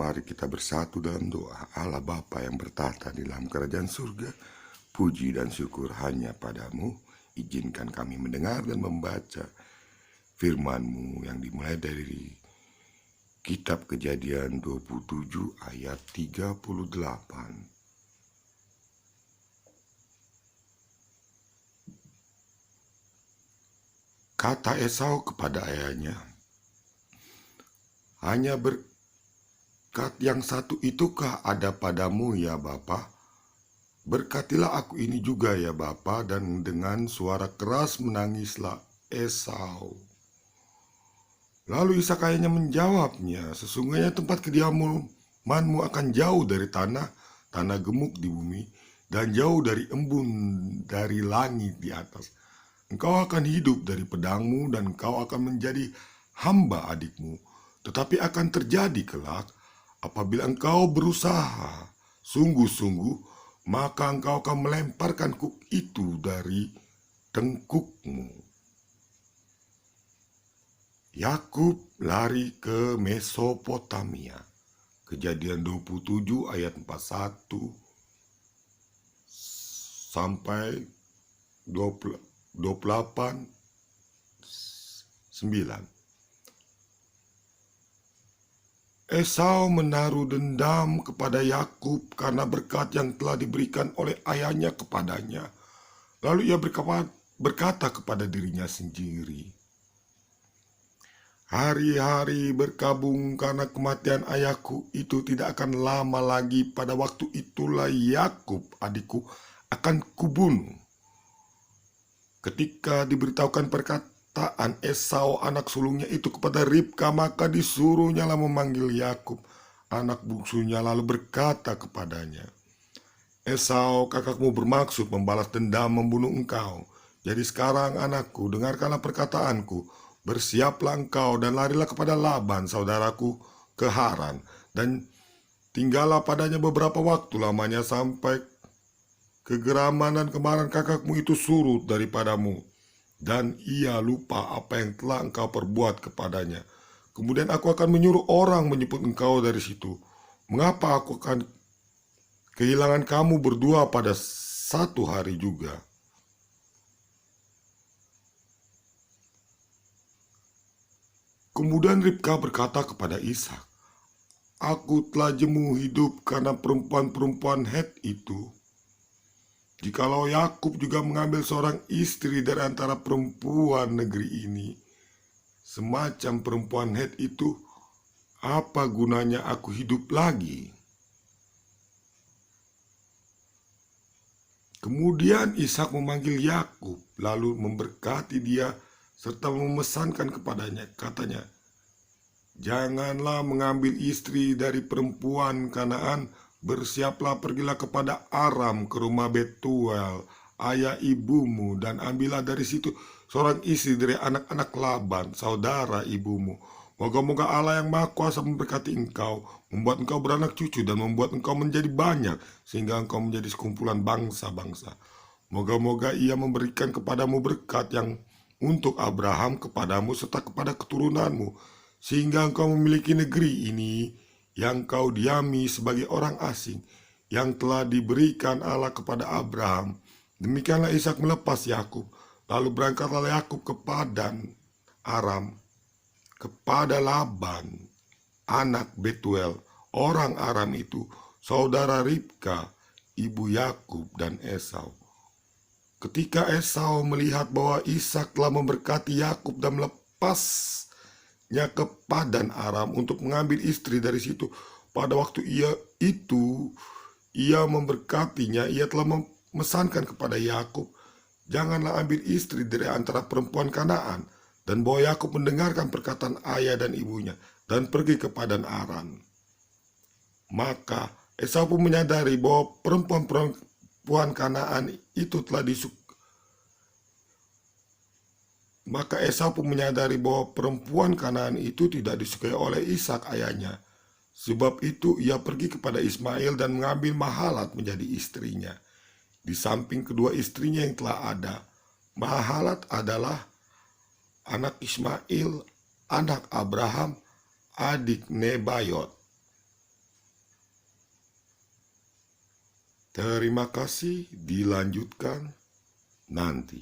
Mari kita bersatu dalam doa. Allah Bapa yang bertahta di dalam kerajaan surga, puji dan syukur hanya padamu. Izinkan kami mendengar dan membaca firman-Mu yang dimulai dari Kitab Kejadian 27 ayat 38. Kata Esau kepada ayahnya, "Hanya berkat yang satu itukah ada padamu ya Bapa? Berkatilah aku ini juga ya Bapa." Dan dengan suara keras menangislah Esau. Lalu Ishak ayahnya menjawabnya, "Sesungguhnya tempat kediamanmu akan jauh dari tanah gemuk di bumi, dan jauh dari embun dari langit di atas. Engkau akan hidup dari pedangmu, dan engkau akan menjadi hamba adikmu. Tetapi akan terjadi kelak, apabila engkau berusaha sungguh-sungguh, maka engkau akan melemparkan kuk itu dari tengkukmu." Yakub lari ke Mesopotamia. Kejadian 27 ayat 41 sampai 28:9. Esau menaruh dendam kepada Yakub karena berkat yang telah diberikan oleh ayahnya kepadanya. Lalu ia berkata kepada dirinya sendiri, "Hari-hari berkabung karena kematian ayahku itu tidak akan lama lagi. Pada waktu itulah Yakub adikku akan kubunuh." Ketika diberitahukan perkataan Esau anak sulungnya itu kepada Ribka, maka disuruhnya memanggil Yakub anak bungsunya, lalu berkata kepadanya, "Esau kakakmu bermaksud membalas dendam membunuh engkau. Jadi sekarang anakku, dengarkanlah perkataanku. Bersiaplah engkau dan larilah kepada Laban saudaraku ke Haran, dan tinggallah padanya beberapa waktu lamanya sampai kegeraman dan kemarahan kakakmu itu surut daripadamu, dan ia lupa apa yang telah engkau perbuat kepadanya. Kemudian aku akan menyuruh orang menjemput engkau dari situ. Mengapa aku akan kehilangan kamu berdua pada satu hari juga?" Kemudian Ribka berkata kepada Ishak, "Aku telah jemu hidup karena perempuan-perempuan Het itu. Jikalau Yakub juga mengambil seorang istri dari antara perempuan negeri ini, semacam perempuan Het itu, apa gunanya aku hidup lagi?" Kemudian Ishak memanggil Yakub, lalu memberkati dia serta memesankan kepadanya, katanya, "Janganlah mengambil istri dari perempuan Kanaan. Bersiaplah, pergilah kepada Aram ke rumah Betuel ayah ibumu, dan ambillah dari situ seorang istri dari anak-anak Laban saudara ibumu. Moga-moga Allah yang Maha Kuasa memberkati engkau, membuat engkau beranak cucu, dan membuat engkau menjadi banyak, sehingga engkau menjadi sekumpulan bangsa-bangsa. Moga-moga ia memberikan kepadamu berkat yang untuk Abraham kepadamu serta kepada keturunanmu, sehingga engkau memiliki negeri ini yang kau diami sebagai orang asing, yang telah diberikan Allah kepada Abraham." Demikianlah Ishak melepas Yakub. Lalu berangkatlah Yakub ke Padan Aram, kepada Laban anak Betuel orang Aram itu, saudara Ribka ibu Yakub dan Esau. Ketika Esau melihat bahwa Ishak telah memberkati Yakub dan melepasnya ke Padan Aram untuk mengambil istri dari situ, pada waktu ia memberkatinya, ia telah memesankan kepada Yakub, "Janganlah ambil istri dari antara perempuan Kanaan." Dan bahwa Yakub mendengarkan perkataan ayah dan ibunya dan pergi ke Padan Aram. Maka Esau pun menyadari bahwa perempuan Kanaan itu telah tidak disukai oleh Ishak ayahnya. Sebab itu ia pergi kepada Ismail dan mengambil Mahalat menjadi istrinya. Di samping kedua istrinya yang telah ada, Mahalat adalah anak Ismail, anak Abraham, adik Nebayot. Terima kasih, dilanjutkan nanti.